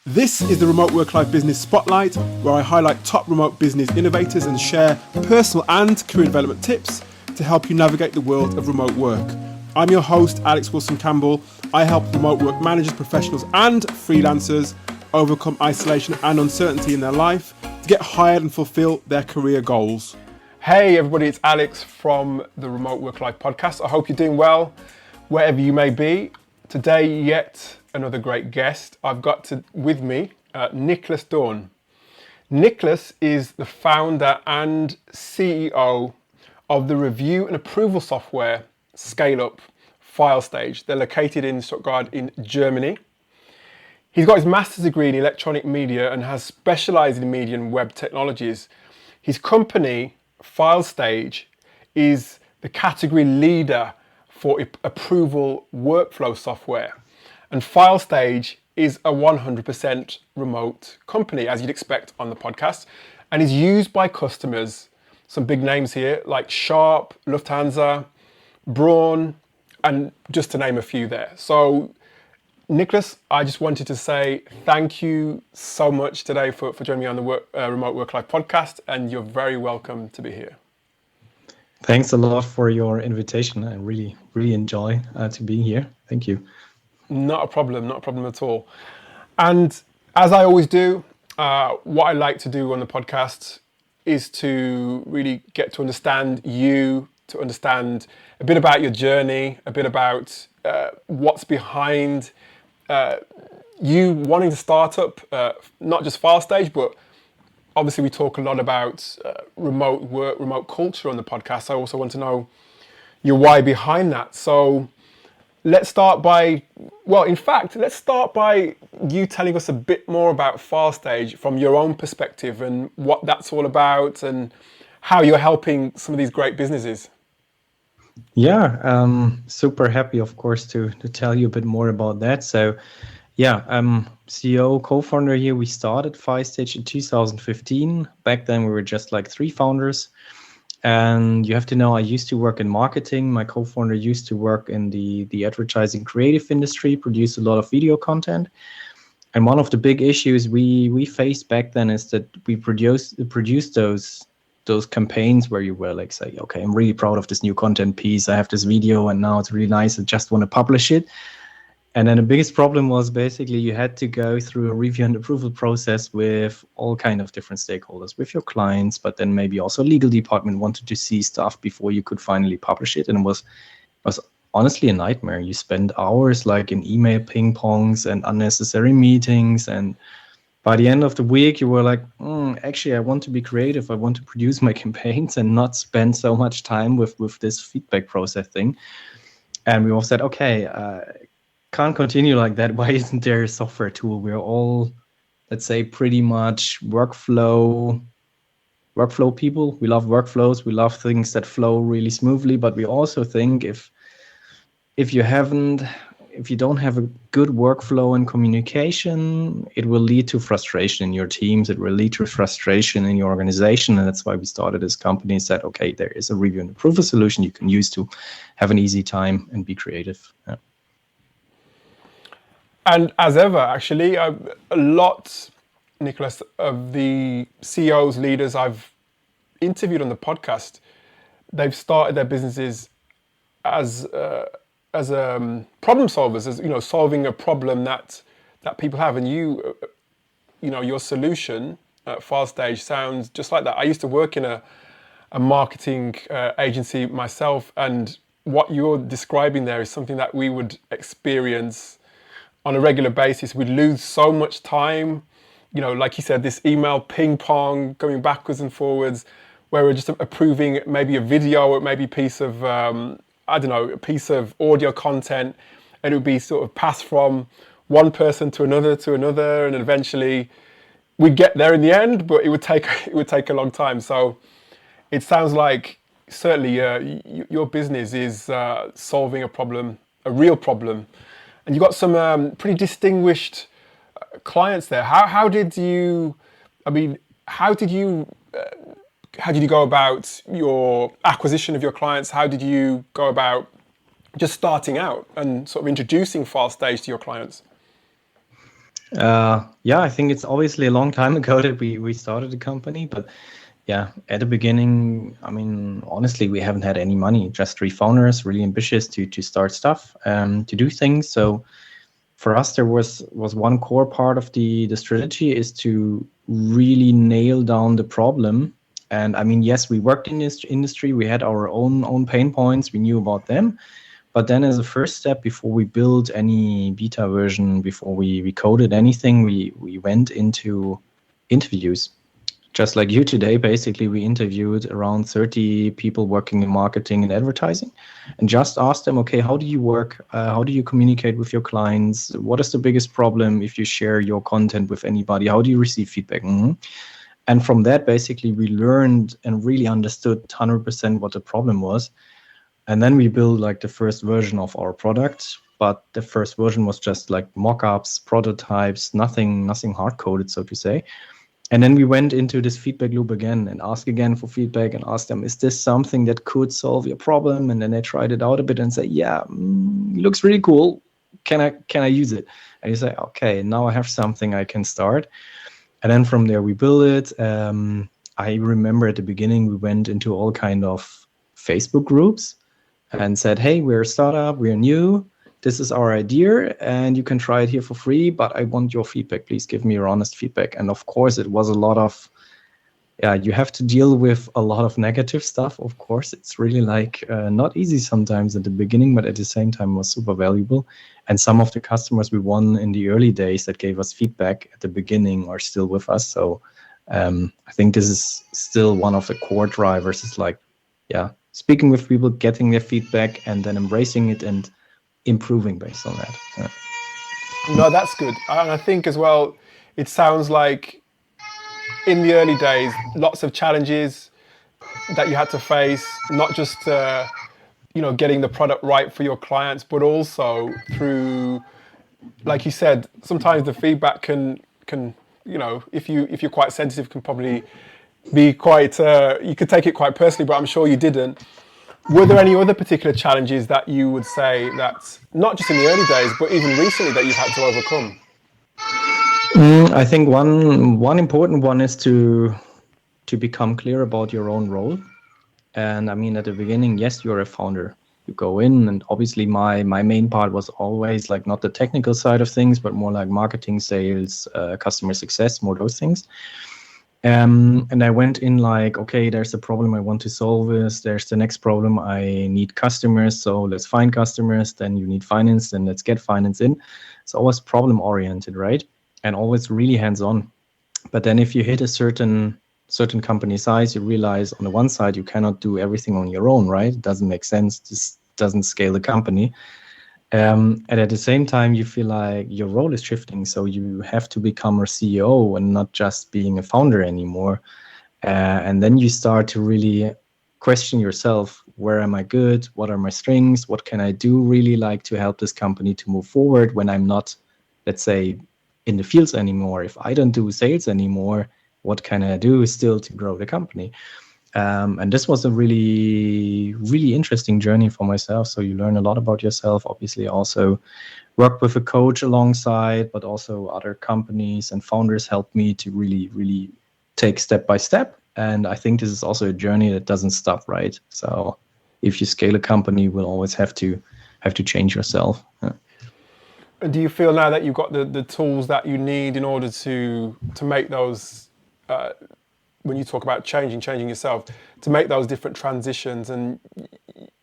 This is the Remote Work Life Business Spotlight, where I highlight top remote business innovators and share personal and career development tips to help you navigate the world of remote work. I'm your host, Alex Wilson-Campbell. I help remote work managers, professionals and freelancers overcome isolation and uncertainty in their life to get hired and fulfill their career goals. Hey everybody, it's Alex from the Remote Work Life podcast. I hope you're doing well wherever you may be. Today, yet another great guest. I've got with me Nicholas Dawn. Nicholas is the founder and CEO of the review and approval software scale-up Filest. They're located in Stuttgart in Germany. He's got his master's degree in electronic media and has specialized in media and web technologies. His company, Filest, is the category leader for approval workflow software. And Filest is a 100% remote company, as you'd expect on the podcast, and is used by customers, some big names here, like Sharp, Lufthansa, Braun, and just to name a few there. So, Nicholas, I just wanted to say thank you so much today for joining me on the Remote Work Life podcast, and you're very welcome to be here. Thanks a lot for your invitation. I really enjoy to be here. Thank you. Not a problem at all. And as I always do, what I like to do on the podcast is to really get to understand you, to understand a bit about your journey, a bit about what's behind you wanting to start up, not just Filest, but obviously we talk a lot about remote work, remote culture on the podcast. I also want to know your why behind that. So let's start by you telling us a bit more about Filest from your own perspective and what that's all about and how you're helping some of these great businesses. Yeah, super happy, of course, to tell you a bit more about that. So, yeah, I'm CEO, co-founder here. We started Filest in 2015. Back then, we were just like 3 founders. And you have to know, I used to work in marketing. My co-founder used to work in the advertising creative industry, produced a lot of video content. And one of the big issues we faced back then is that we produced those campaigns where you were like, say, okay, I'm really proud of this new content piece. I have this video and now it's really nice. I just want to publish it. And then the biggest problem was basically you had to go through a review and approval process with all kind of different stakeholders, with your clients, but then maybe also legal department wanted to see stuff before you could finally publish it. And it was honestly a nightmare. You spend hours like in email ping pongs and unnecessary meetings. And by the end of the week, you were like, actually, I want to be creative. I want to produce my campaigns and not spend so much time with this feedback process thing. And we all said, okay, can't continue like that. Why isn't there a software tool? We're all, let's say, pretty much workflow people. We love workflows. We love things that flow really smoothly. But we also think if you don't have a good workflow and communication, it will lead to frustration in your teams. It will lead to frustration in your organization. And that's why we started this company and said, okay, there is a review and approval solution you can use to have an easy time and be creative. Yeah. And as ever, actually, a lot, Nicholas, of the CEOs, leaders I've interviewed on the podcast, they've started their businesses as problem solvers, as solving a problem that people have. And your solution at Filest sounds just like that. I used to work in a marketing agency myself, and what you're describing there is something that we would experience on a regular basis. We'd lose so much time, like you said, this email ping pong going backwards and forwards, where we're just approving maybe a video or maybe a piece of, a piece of audio content, and it would be sort of passed from one person to another, and eventually we'd get there in the end, but it would take a long time. So it sounds like certainly your business is solving a problem, a real problem. And you've got some pretty distinguished clients there. How did you go about your acquisition of your clients? How did you go about just starting out and sort of introducing Filest to your clients? Yeah, I think it's obviously a long time ago that we started the company, but yeah, at the beginning, I mean, honestly, we haven't had any money, just three founders, really ambitious to start stuff, to do things. So for us, there was one core part of the strategy is to really nail down the problem. And I mean, yes, we worked in this industry, we had our own pain points, we knew about them. But then as a first step, before we built any beta version, before we coded anything, we went into interviews. Just like you today, basically, we interviewed around 30 people working in marketing and advertising and just asked them, okay, how do you work? How do you communicate with your clients? What is the biggest problem if you share your content with anybody? How do you receive feedback? And from that, basically, we learned and really understood 100% what the problem was. And then we built like the first version of our product, but the first version was just like mock-ups, prototypes, nothing hard-coded, so to say. And then we went into this feedback loop again and asked again for feedback and asked them, is this something that could solve your problem? And then they tried it out a bit and say, yeah, looks really cool. Can I use it? And you say, okay, now I have something I can start. And then from there we build it. I remember at the beginning we went into all kind of Facebook groups and said, hey, we're a startup, we're new, this is our idea, and you can try it here for free, but I want your feedback. Please give me your honest feedback. And of course, it was a lot of, you have to deal with a lot of negative stuff. Of course, it's really like not easy sometimes at the beginning, but at the same time was super valuable. And some of the customers we won in the early days that gave us feedback at the beginning are still with us. So I think this is still one of the core drivers. It's like, speaking with people, getting their feedback, and then embracing it and improving based on that. Yeah. No, that's good. And I think as well, it sounds like in the early days, lots of challenges that you had to face, not just getting the product right for your clients, but also through, like you said, sometimes the feedback can if you're quite sensitive, can probably be quite, you could take it quite personally, but I'm sure you didn't. Were there any other particular challenges that you would say that, not just in the early days, but even recently, that you've had to overcome? I think one important one is to become clear about your own role. And I mean, at the beginning, yes, you're a founder. You go in, and obviously my main part was always like not the technical side of things, but more like marketing, sales, customer success, more those things. And I went in like, okay, there's a problem I want to solve this. There's the next problem. I need customers. So let's find customers. Then you need finance. Then let's get finance in. It's always problem oriented, right? And always really hands-on. But then if you hit a certain company size, you realize on the one side, you cannot do everything on your own, right? It doesn't make sense. This doesn't scale the company. And at the same time, you feel like your role is shifting. So you have to become a CEO and not just being a founder anymore. And then you start to really question yourself, where am I good? What are my strengths? What can I do really like to help this company to move forward when I'm not, let's say, in the fields anymore? If I don't do sales anymore, what can I do still to grow the company? And this was a really, really interesting journey for myself. So you learn a lot about yourself. Obviously, also worked with a coach alongside, but also other companies and founders helped me to really, really take step by step. And I think this is also a journey that doesn't stop, right? So if you scale a company, you will always have to change yourself. And do you feel now that you've got the tools that you need in order to make those when you talk about changing yourself, to make those different transitions, and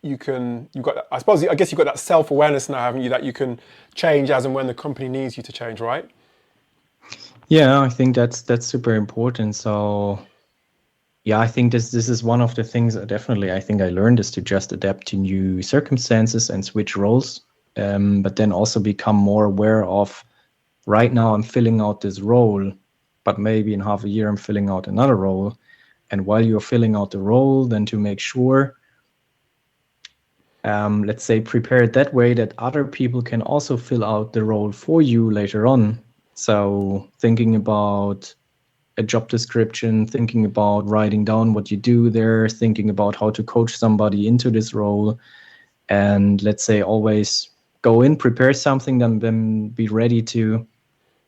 I guess you've got that self-awareness now, haven't you, that you can change as and when the company needs you to change, right? Yeah, I think that's super important. So I think this is one of the things that definitely I think I learned, is to just adapt to new circumstances and switch roles, but then also become more aware of, right now I'm filling out this role, but maybe in half a year I'm filling out another role. And while you're filling out the role, then to make sure, let's say, prepare it that way that other people can also fill out the role for you later on. So thinking about a job description, thinking about writing down what you do there, thinking about how to coach somebody into this role. And let's say always go in, prepare something, then be ready to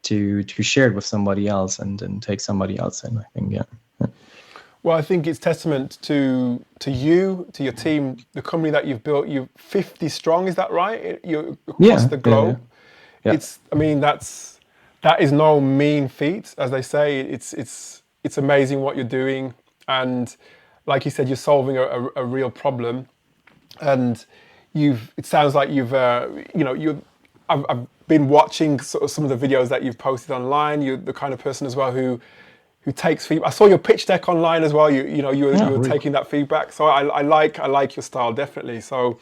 to share it with somebody else and take somebody else in. I think, yeah. Well, I think it's testament to you, to your team, the company that you've built. You're 50 strong, is that right? You're across the globe. Yeah. I mean, that is no mean feat, as they say. It's amazing what you're doing, and like you said, you're solving a real problem. And it sounds like I've been watching sort of some of the videos that you've posted online. You're the kind of person as well who takes feedback. I saw your pitch deck online as well. You were taking that feedback. So I like your style, definitely. So,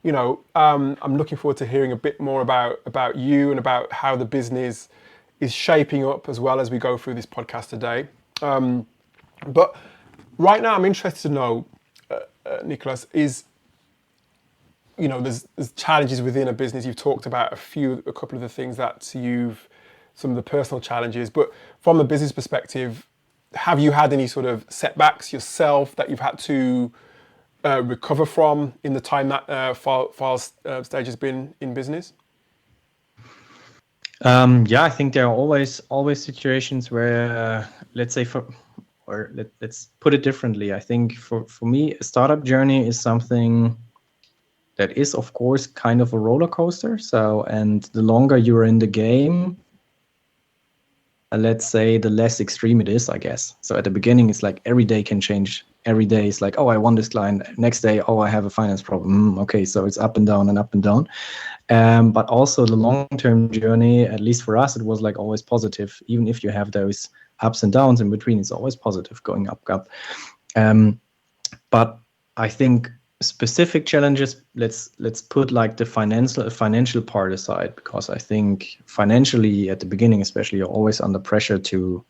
I'm looking forward to hearing a bit more about you and about how the business is shaping up as well as we go through this podcast today. But right now, I'm interested to know, Nicholas, there's challenges within a business. You've talked about a couple of the things that some of the personal challenges, but from a business perspective, have you had any sort of setbacks yourself that you've had to recover from in the time that Filest stage has been in business? I think there are always situations where, let's put it differently. I think for me, a startup journey is something that is, of course, kind of a roller coaster. So, and the longer you're in the game, let's say, the less extreme it is, I guess. So at the beginning, it's like every day can change. Every day is like, oh, I won this client. Next day, oh, I have a finance problem. Okay, so it's up and down and up and down. But also the long-term journey, at least for us, it was like always positive. Even if you have those ups and downs in between, it's always positive, going up. But I think specific challenges, let's put like the financial part aside, because I think financially at the beginning especially, you're always under pressure to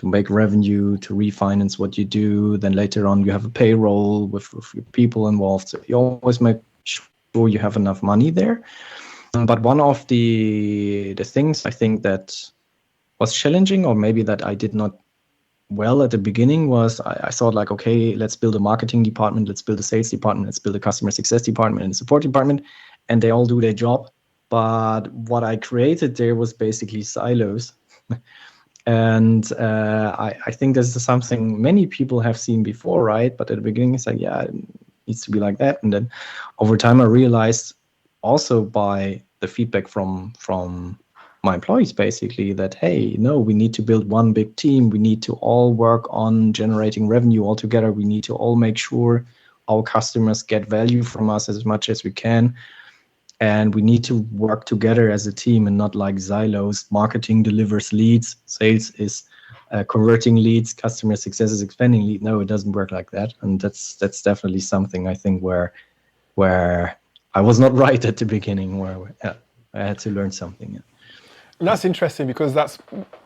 make revenue, to refinance what you do. Then later on you have a payroll with your people involved, so you always make sure you have enough money there. But one of the things I think that was challenging, or maybe that I did not well at the beginning, was I thought like, okay, let's build a marketing department, let's build a sales department, let's build a customer success department and a support department, and they all do their job. But what I created there was basically silos. And I think this is something many people have seen before, right? But at the beginning, it's like, yeah, it needs to be like that. And then over time, I realized also by the feedback from my employees, basically, that, hey, no, we need to build one big team. We need to all work on generating revenue all together. We need to all make sure our customers get value from us as much as we can. And we need to work together as a team and not like silos. Marketing delivers leads, sales is converting leads, customer success is expanding leads. No, it doesn't work like that. And that's definitely something I think where I was not right at the beginning, where I had to learn something. Yeah. And that's interesting, because that's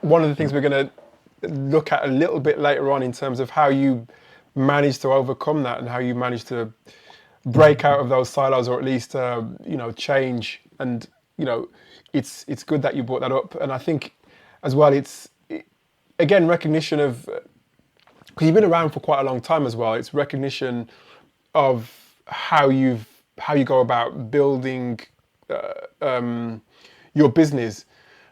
one of the things we're going to look at a little bit later on, in terms of how you managed to overcome that and how you managed to break out of those silos, or at least change. And it's good that you brought that up. And I think as well, again, recognition of, because you've been around for quite a long time as well, it's recognition of how you go about building your business.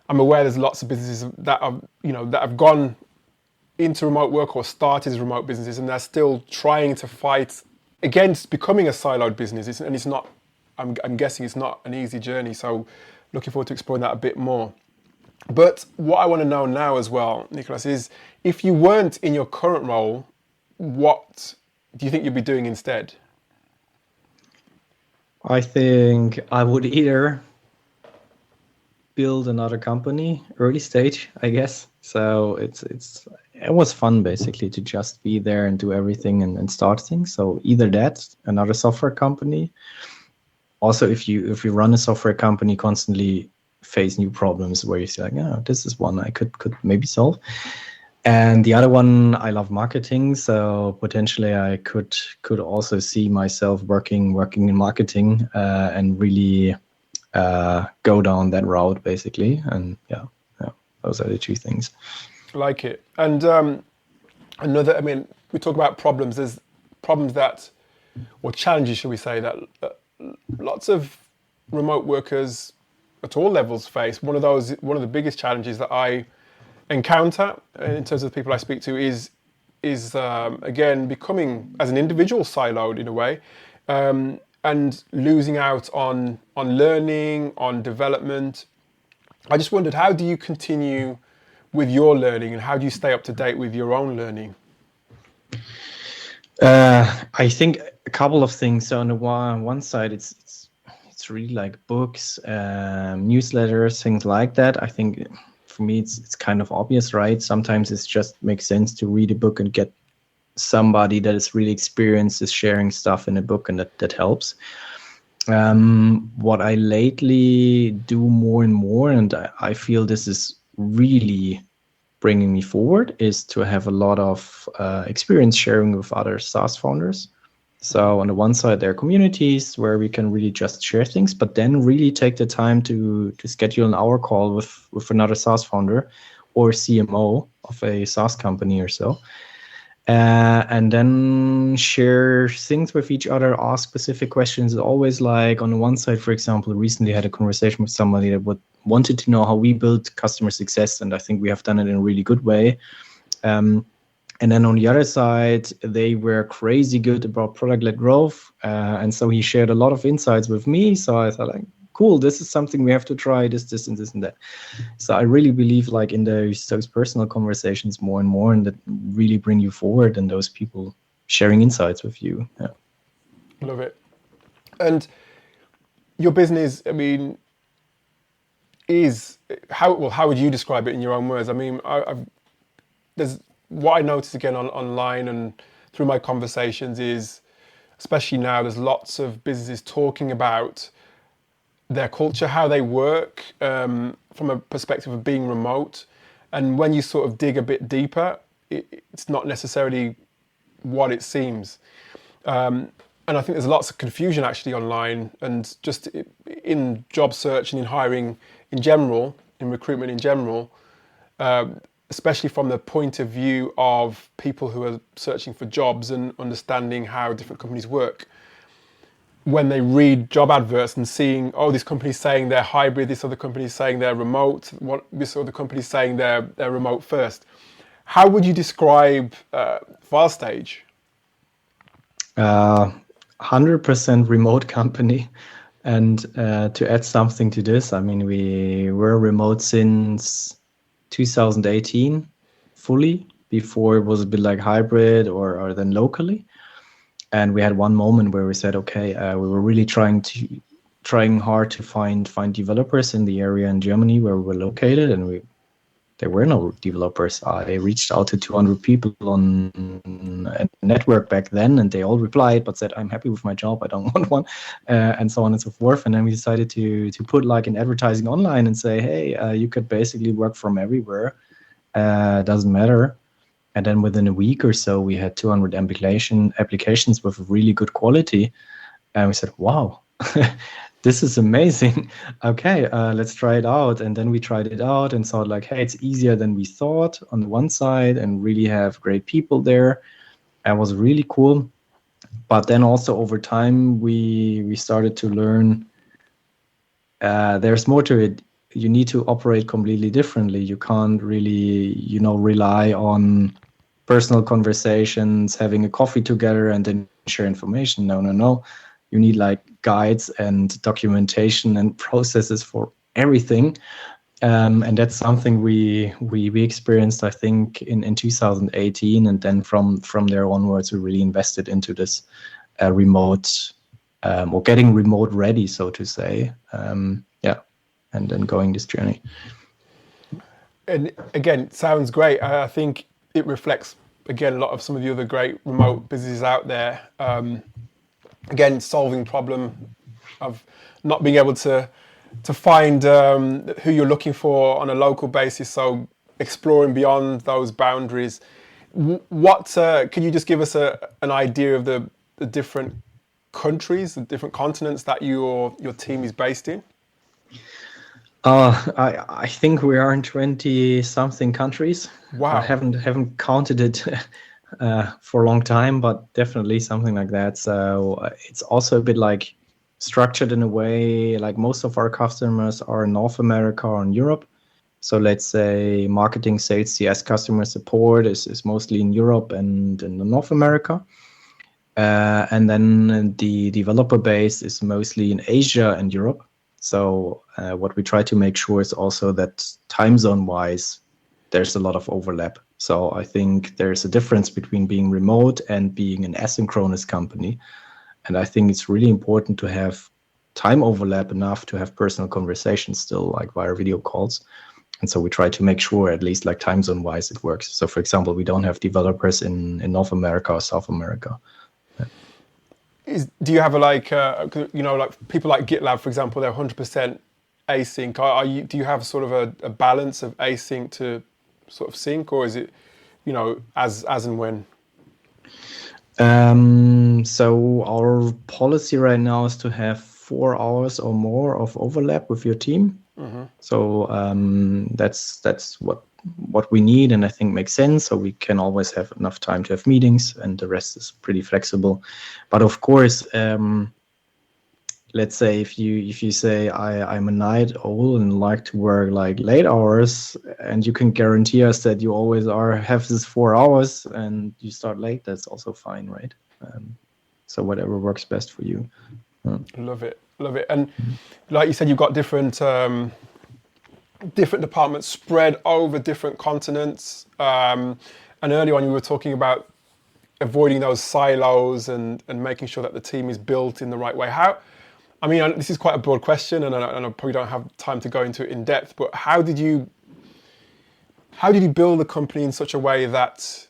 I'm aware there's lots of businesses that have gone into remote work or started as remote businesses, and they're still trying to fight against becoming a siloed business. And it's not, I'm guessing it's not an easy journey. So looking forward to exploring that a bit more. But what I want to know now as well, Nicholas, is if you weren't in your current role, what do you think you'd be doing instead? I think I would either build another company, early stage, I guess. So it was fun basically to just be there and do everything and start things. So either that, another software company. Also, if you run a software company, constantly face new problems where you see like, oh, this is one I could maybe solve. And the other one, I love marketing, so potentially I could also see myself working in marketing and really go down that route basically. And yeah, those are the two things. Like it. And we talk about problems. There's problems or challenges, shall we say, that lots of remote workers at all levels face. One of the biggest challenges that I encounter in terms of the people I speak to is again becoming as an individual siloed in a way, and losing out on learning, on development. I just wondered, how do you continue with your learning, and how do you stay up to date with your own learning? I think a couple of things. So on the one side, it's really like books, newsletters, things like that. I think for me, it's kind of obvious, right? Sometimes it just makes sense to read a book and get somebody that is really experienced is sharing stuff in a book, and that helps. What I lately do more and more, and I feel this is really bringing me forward, is to have a lot of experience sharing with other SaaS founders. So on the one side, there are communities where we can really just share things, but then really take the time to schedule an hour call with another SaaS founder or CMO of a SaaS company or so. And then share things with each other, ask specific questions. Always like on the one side, for example, recently had a conversation with somebody that wanted to know how we build customer success, and I think we have done it in a really good way. And then on the other side, they were crazy good about product-led growth. And so he shared a lot of insights with me. So I thought, like, cool, this is something we have to try, this, and this, and that. So I really believe like in those personal conversations more and more, and that really bring you forward, and those people sharing insights with you. Yeah. Love it. And your business, I mean, is how would you describe it in your own words? I mean, there's what I notice again online and through my conversations is, especially now, there's lots of businesses talking about their culture, how they work, from a perspective of being remote. And when you sort of dig a bit deeper, it's not necessarily what it seems. And I think there's lots of confusion actually online, and just in job search and in hiring in general, in recruitment in general, especially from the point of view of people who are searching for jobs and understanding how different companies work. When they read job adverts and seeing, oh, this company's saying they're hybrid, this other company's saying they're remote, this other company's saying they're remote first. How would you describe Filest? 100% remote company. And to add something to this, I mean, we were remote since 2018 fully. Before it was a bit like hybrid or then locally. And we had one moment where we said, okay, we were really trying hard to find developers in the area in Germany where we were located, and there were no developers. I reached out to 200 people on a network back then, and they all replied, but said, I'm happy with my job, I don't want one, and so on and so forth. And then we decided to put like an advertising online and say, hey, you could basically work from everywhere, doesn't matter. And then within a week or so, we had 200 applications with really good quality. And we said, wow, this is amazing. Okay, let's try it out. And then we tried it out and saw like, hey, it's easier than we thought on the one side, and really have great people there. It was really cool. But then also over time, we started to learn there's more to it. You need to operate completely differently. You can't really, rely on personal conversations, having a coffee together and then share information. No. You need like guides and documentation and processes for everything. And that's something we experienced, I think, in 2018. And then from there onwards, we really invested into this remote or getting remote ready, so to say. And then going this journey. And again, it sounds great. I think it reflects, again, a lot of some of the other great remote businesses out there. Again, solving problem of not being able to find who you're looking for on a local basis. So exploring beyond those boundaries. Can you just give us an idea of the different countries, the different continents that your team is based in? I think we are in 20-something countries. Wow. I haven't counted it for a long time, but definitely something like that. So it's also a bit like structured in a way like most of our customers are in North America or in Europe. So let's say marketing, sales, CS, customer support is mostly in Europe and in North America. And then the developer base is mostly in Asia and Europe. So what we try to make sure is also that time zone wise, there's a lot of overlap. So I think there's a difference between being remote and being an asynchronous company. And I think it's really important to have time overlap enough to have personal conversations still, like via video calls. And so we try to make sure, at least like time zone wise, it works. So for example, we don't have developers in North America or South America. Do you have like people like GitLab, for example, they're 100% async. Do you have sort of a balance of async to sort of sync, or is it, as and when? So our policy right now is to have 4 hours or more of overlap with your team. Mm-hmm. So that's what we need, and I think makes sense. So we can always have enough time to have meetings, and the rest is pretty flexible. But of course, let's say if you say I'm a night owl and like to work like late hours, and you can guarantee us that you always have this 4 hours and you start late, that's also fine, right? So whatever works best for you. Love it. And like you said, you've got different departments spread over different continents. And earlier on, you were talking about avoiding those silos and making sure that the team is built in the right way. This is quite a broad question, and I probably don't have time to go into it in depth, but how did you build the company in such a way that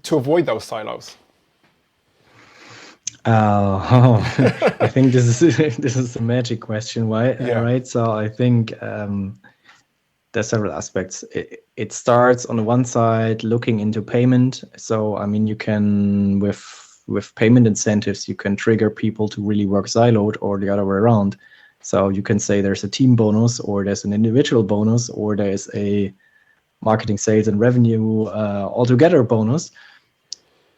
to avoid those silos? I think this is the magic question, right? Yeah. Right. So I think there's several aspects. It starts on the one side looking into payment. So you can with payment incentives, you can trigger people to really work siloed, or the other way around. So you can say there's a team bonus, or there's an individual bonus, or there's a marketing, sales, and revenue altogether bonus.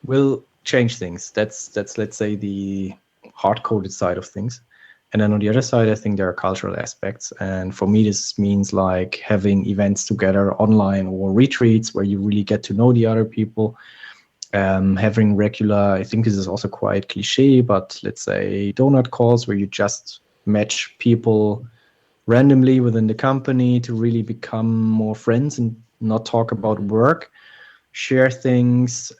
Will change things. That's let's say the hard-coded side of things. And then on the other side, I think there are cultural aspects. And for me, this means like having events together online or retreats where you really get to know the other people. Having regular, I think this is also quite cliche, but let's say donut calls where you just match people randomly within the company to really become more friends and not talk about work, share things,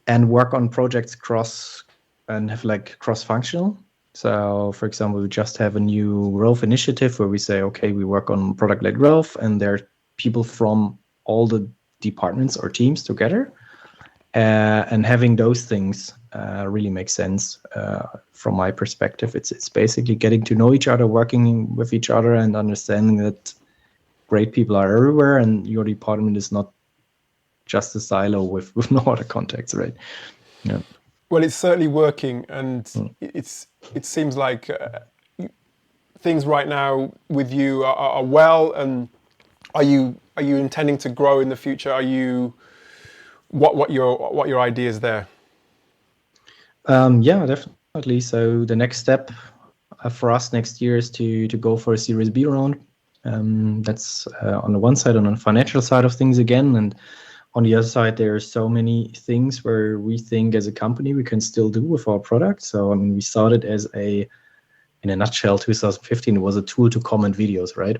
and work on projects cross-functional. So, for example, we just have a new growth initiative where we say, okay, we work on product-led growth, and there are people from all the departments or teams together. And having those things really makes sense from my perspective. It's basically getting to know each other, working with each other, and understanding that great people are everywhere, and your department is not just a silo with no other contacts, right? Yeah. Well, it's certainly working, and it seems like things right now with you are well. And are you intending to grow in the future? What your ideas there? Yeah, definitely. So the next step for us next year is to go for a Series B round. That's on the one side, on the financial side of things again, and on the other side, there are so many things where we think as a company we can still do with our product. So, we started in a nutshell, 2015, it was a tool to comment videos, right?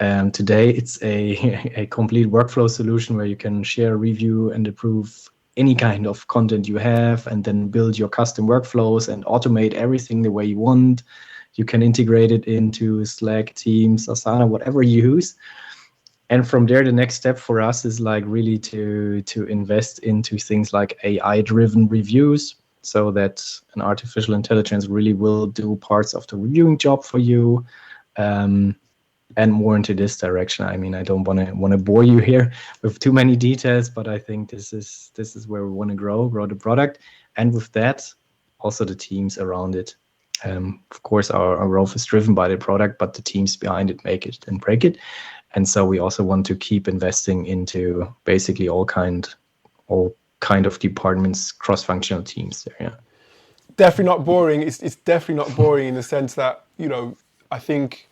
And today it's a complete workflow solution where you can share, review, and approve any kind of content you have, and then build your custom workflows and automate everything the way you want. You can integrate it into Slack, Teams, Asana, whatever you use. And from there, the next step for us is like really to invest into things like AI-driven reviews, so that an artificial intelligence really will do parts of the reviewing job for you, and more into this direction. I don't want to bore you here with too many details, but I think this is where we want to grow the product, and with that, also the teams around it. Of course, our growth is driven by the product, but the teams behind it make it and break it. And so we also want to keep investing into basically all kind of departments, cross-functional teams there. Yeah. definitely not boring. It's definitely not boring in the sense that, you know, I think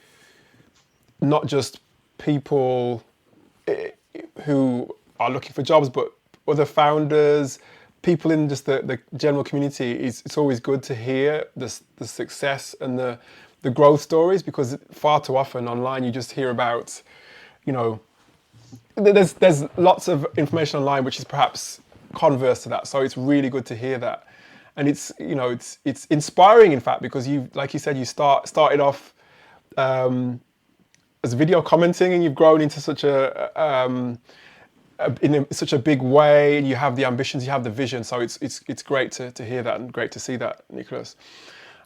not just people who are looking for jobs, but other founders, people in just the general community, it's always good to hear the success and the growth stories, because far too often online you just hear about, you know, there's lots of information online which is perhaps converse to that. So it's really good to hear that. And it's, you know, it's inspiring, in fact, because you, like you said, you started off as video commenting, and you've grown into such such a big way, and you have the ambitions, you have the vision. So it's great to hear that, and great to see that, Nicholas.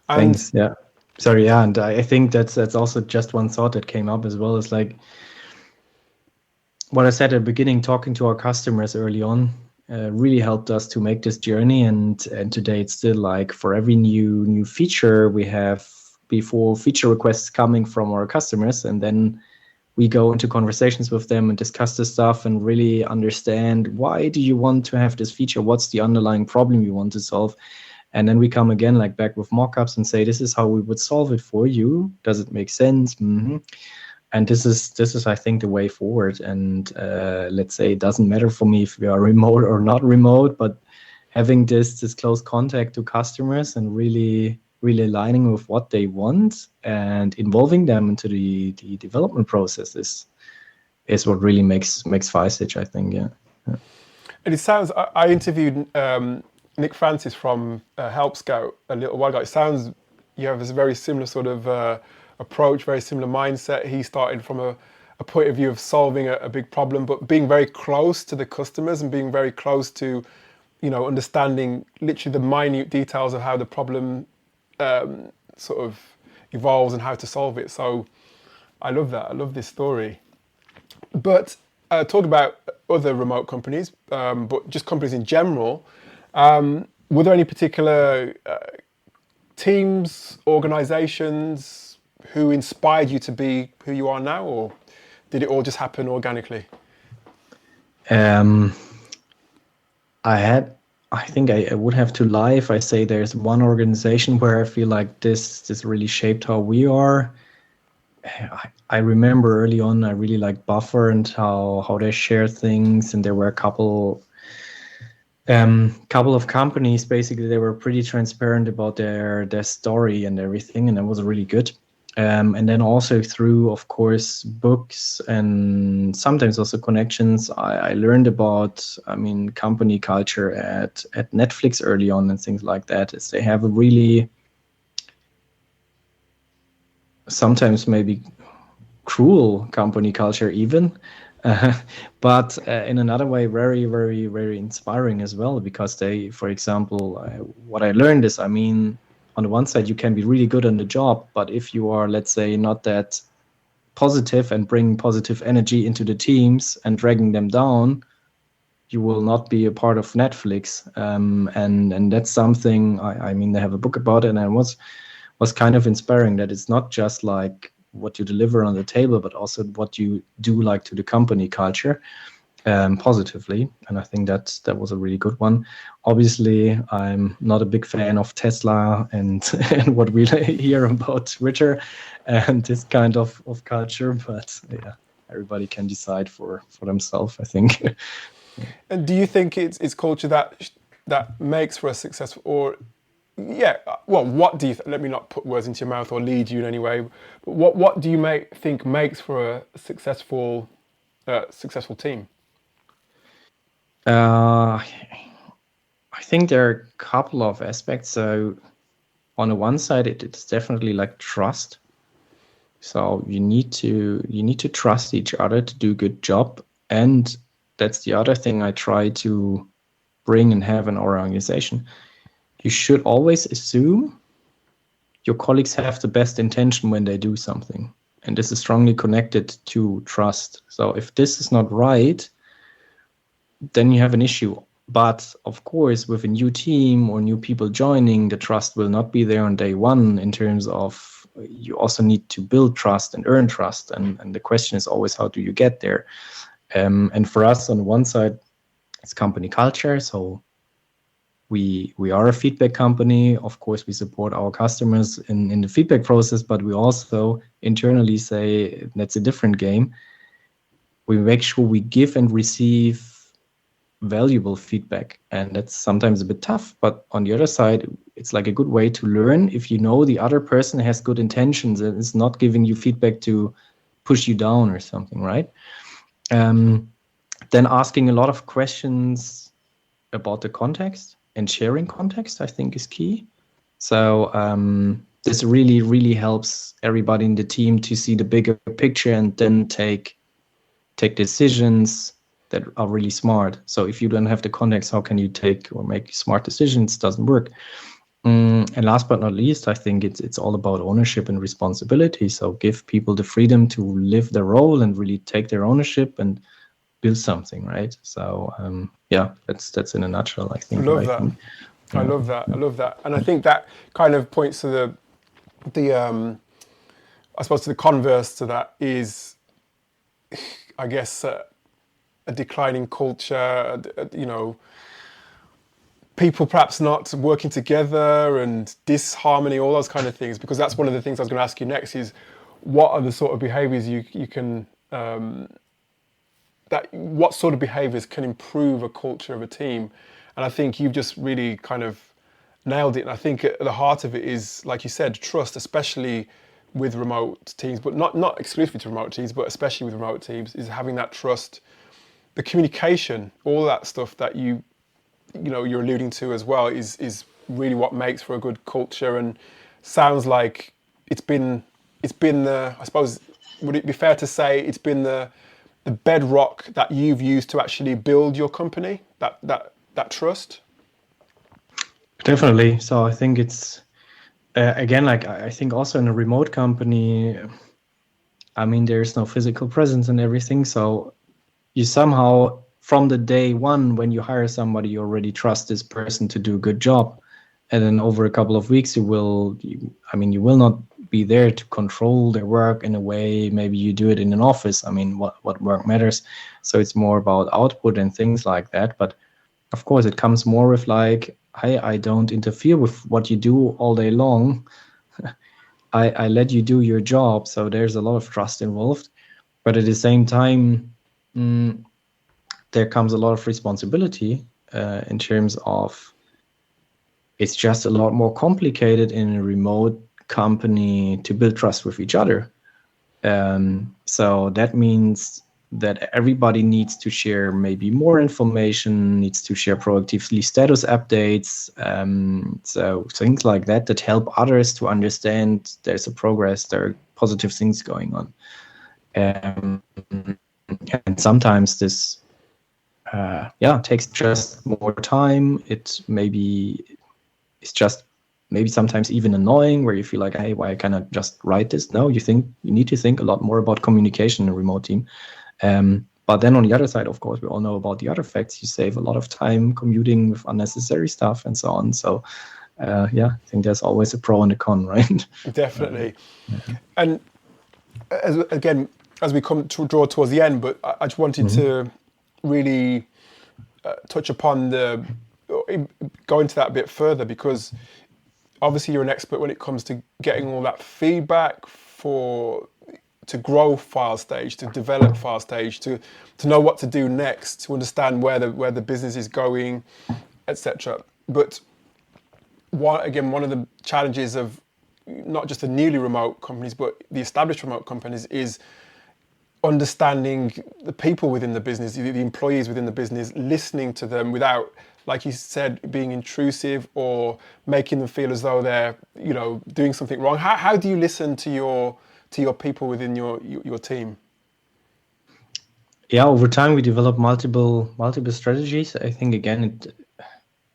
And Thanks. Yeah. Sorry. Yeah, and I think that's also just one thought that came up as well. Is like what I said at the beginning, talking to our customers early on really helped us to make this journey. And today it's still like for every new feature we have before feature requests coming from our customers, and then we go into conversations with them and discuss this stuff and really understand, why do you want to have this feature? What's the underlying problem you want to solve? And then we come again like back with mockups and say, this is how we would solve it for you. Does it make sense? Mm-hmm. And this is, I think, the way forward. And let's say it doesn't matter for me if we are remote or not remote, but having this close contact to customers and really aligning with what they want and involving them into the development process is what really makes Filest, I think. Yeah. And it sounds, I interviewed Nick Francis from Help Scout a little while ago. It sounds you have this very similar sort of approach, very similar mindset. He started from a point of view of solving a big problem, but being very close to the customers and being very close to, you know, understanding literally the minute details of how the problem sort of evolves and how to solve it. So I love that. I love this story. But talk about other remote companies, but just companies in general. Were there any particular teams, organizations who inspired you to be who you are now, or did it all just happen organically? I think I would have to lie if I say there's one organization where I feel like this really shaped how we are. I remember early on, I really liked Buffer and how they share things, and there were a couple of companies. Basically, they were pretty transparent about their story and everything, and that was really good. And then also through, of course, books and sometimes also connections, I learned about, company culture at Netflix early on and things like that. Is they have a really, sometimes maybe cruel company culture even, but in another way, very, very, very inspiring as well, because they, for example, what I learned is, on the one side, you can be really good on the job, but if you are, let's say, not that positive and bring positive energy into the teams and dragging them down, you will not be a part of Netflix. And that's something, they have a book about it, and it was kind of inspiring that it's not just like what you deliver on the table, but also what you do like to the company culture. Positively, and I think that was a really good one. Obviously, I'm not a big fan of Tesla and what we hear about Twitter and this kind of culture, but yeah, everybody can decide for themselves, I think. And do you think it's culture that makes for a successful, or what do you let me not put words into your mouth or lead you in any way, but what do you think makes for a successful team? I think there are a couple of aspects. So on the one side, it's definitely like trust. So you need to trust each other to do a good job. And that's the other thing I try to bring and have in our organization. You should always assume your colleagues have the best intention when they do something. And this is strongly connected to trust. So if this is not right, then you have an issue. But of course, with a new team or new people joining, the trust will not be there on day one, in terms of you also need to build trust and earn trust. And the question is always, how do you get there? And for us, on one side, it's company culture. So we are a feedback company. Of course, we support our customers in the feedback process, but we also internally say that's a different game. We make sure we give and receive valuable feedback, and that's sometimes a bit tough, but on the other side, it's like a good way to learn if you know the other person has good intentions and is not giving you feedback to push you down or something, right? Then asking a lot of questions about the context and sharing context, I think, is key. So this really helps everybody in the team to see the bigger picture and then take decisions that are really smart. So if you don't have the context, how can you take or make smart decisions? It doesn't work. And last but not least, I think it's all about ownership and responsibility. So give people the freedom to live their role and really take their ownership and build something, right? So that's in a nutshell, I think. I love that. And I think that kind of points to the I suppose to the converse to that is, I guess, a declining culture, people perhaps not working together and disharmony, all those kind of things, because that's one of the things I was going to ask you next is what are the sort of behaviors you can, what sort of behaviors can improve a culture of a team? And I think you've just really kind of nailed it. And I think at the heart of it is, like you said, trust, especially with remote teams, but not exclusively to remote teams, but especially with remote teams, is having that trust, the communication, all that stuff that you're alluding to as well is really what makes for a good culture. And sounds like it's been the, I suppose, would it be fair to say it's been the bedrock that you've used to actually build your company, that trust? Definitely. So I think it's again, like I think also in a remote company, I mean, there's no physical presence and everything. So you somehow, from the day one, when you hire somebody, you already trust this person to do a good job. And then over a couple of weeks, you will not be there to control their work in a way. Maybe you do it in an office. I mean, what work matters. So it's more about output and things like that. But of course, it comes more with like, hey, I don't interfere with what you do all day long. I let you do your job. So there's a lot of trust involved. But at the same time, there comes a lot of responsibility in terms of it's just a lot more complicated in a remote company to build trust with each other. So that means that everybody needs to share maybe more information, needs to share proactively status updates. So things like that help others to understand there's a progress, there are positive things going on. And sometimes this takes just more time. It's just maybe sometimes even annoying, where you feel like, hey, why can't I just write this? No, you need to think a lot more about communication in a remote team. But then on the other side, of course, we all know about the other facts. You save a lot of time commuting with unnecessary stuff and so on. So I think there's always a pro and a con, right? Definitely. And as we come to draw towards the end, but I just wanted to really touch upon go into that a bit further, because obviously you're an expert when it comes to getting all that feedback to grow file stage, to develop file stage, to know what to do next, to understand where the business is going, etc. But one of the challenges of not just the newly remote companies, but the established remote companies, is understanding the people within the business, the employees within the business, listening to them without, like you said, being intrusive or making them feel as though they're, doing something wrong. How do you listen to your people within your team? Yeah, over time we develop multiple strategies. I think again it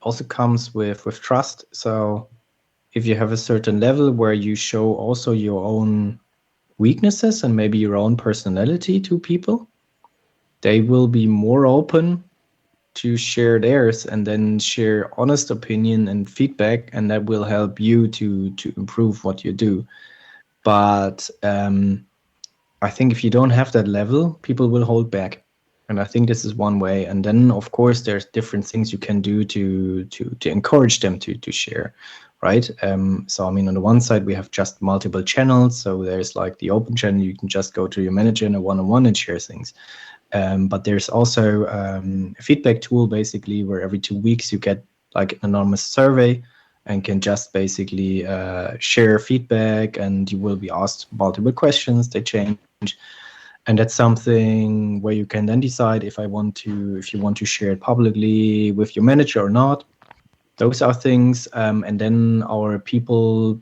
also comes with trust. So if you have a certain level where you show also your own weaknesses and maybe your own personality to people, they will be more open to share theirs and then share honest opinion and feedback, and that will help you to improve what you do. But I think if you don't have that level, people will hold back. And I think this is one way. And then, of course, there's different things you can do to encourage them to share, right? So, I mean, on the one side, we have just multiple channels. So there's like the open channel. You can just go to your manager in a one-on-one and share things. But there's also a feedback tool, basically, where every 2 weeks you get like an anonymous survey and can just basically share feedback, and you will be asked multiple questions. They change. And that's something where you can then decide if you want to share it publicly with your manager or not. Those are things. And then our people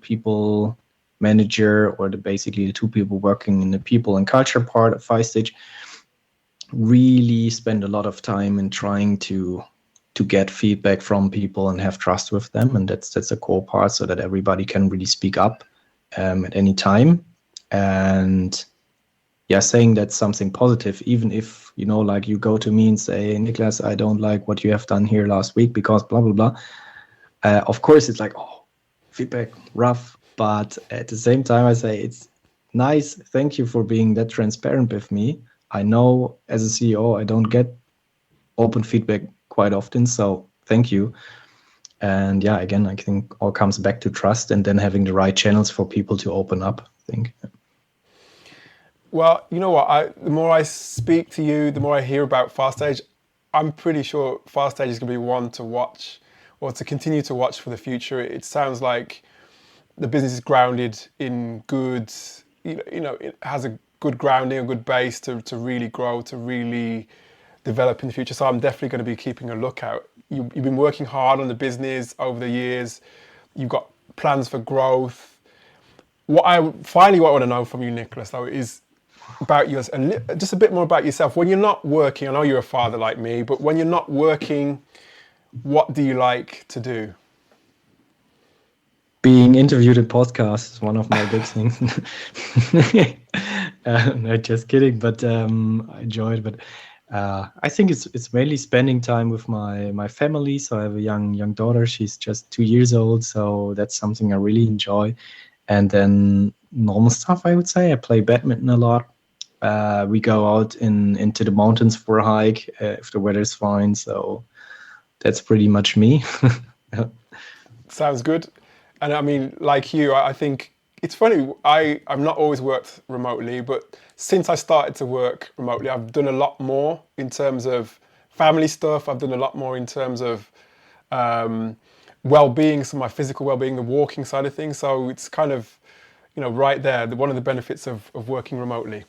manager, or basically the two people working in the people and culture part of FiStage, really spend a lot of time in trying to get feedback from people and have trust with them. And that's a core part, so that everybody can really speak up at any time. And yeah, saying that's something positive, even if, like you go to me and say, Niklas, I don't like what you have done here last week because blah, blah, blah. Of course, it's like, oh, feedback, rough. But at the same time, I say, it's nice. Thank you for being that transparent with me. I know as a CEO, I don't get open feedback quite often. So thank you. And yeah, again, I think all comes back to trust and then having the right channels for people to open up, I think. Well, you know what? The more I speak to you, the more I hear about FastStage, I'm pretty sure FastStage is going to be one to watch, or to continue to watch for the future. It sounds like the business is grounded in good, it has a good grounding, a good base to really grow, to really develop in the future. So I'm definitely going to be keeping a lookout. You've been working hard on the business over the years. You've got plans for growth. What I want to know from you, Niklas, though, is about yours, and just a bit more about yourself. When you're not working, I know you're a father like me, but when you're not working, what do you like to do? Being interviewed in podcasts is one of my big things. No, just kidding, but I enjoy it. But I think it's mainly spending time with my family. So I have a young daughter. She's just 2 years old, so that's something I really enjoy. And then normal stuff, I would say. I play badminton a lot. We go out into the mountains for a hike if the weather's fine. So that's pretty much me. Yeah. Sounds good. And I mean, like you, I think it's funny. I've not always worked remotely, but since I started to work remotely, I've done a lot more in terms of family stuff. I've done a lot more in terms of well-being, so my physical well-being, the walking side of things. So it's kind of, right there, one of the benefits of working remotely.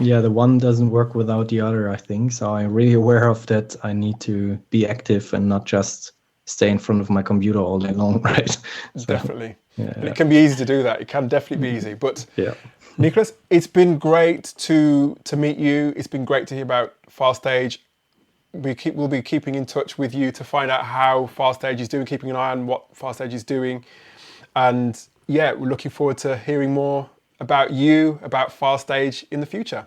Yeah, the one doesn't work without the other, I think. So I'm really aware of that. I need to be active and not just stay in front of my computer all day long, right? So, definitely. Yeah. And it can be easy to do that. It can definitely be easy. But yeah. Niklas, it's been great to meet you. It's been great to hear about FastStage. We'll be keeping in touch with you to find out how FastStage is doing, keeping an eye on what FastStage is doing. And yeah, we're looking forward to hearing more about you, about FastStage in the future.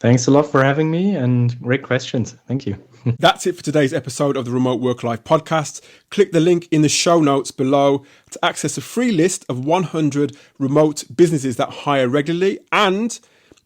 Thanks a lot for having me, and great questions. Thank you. That's it for today's episode of the Remote Work Life podcast. Click the link in the show notes below to access a free list of 100 remote businesses that hire regularly. And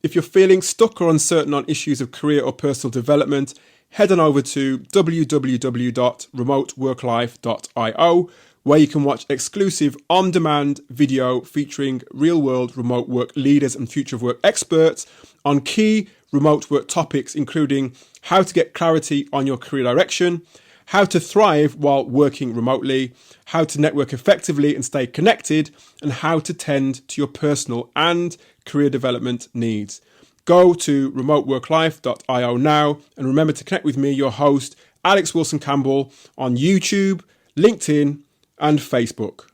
if you're feeling stuck or uncertain on issues of career or personal development, head on over to www.remoteworklife.io, where you can watch exclusive on-demand video featuring real-world remote work leaders and future of work experts on key remote work topics, including how to get clarity on your career direction, how to thrive while working remotely, how to network effectively and stay connected, and how to tend to your personal and career development needs. Go to remoteworklife.io now, and remember to connect with me, your host, Alex Wilson Campbell, on YouTube, LinkedIn, and Facebook.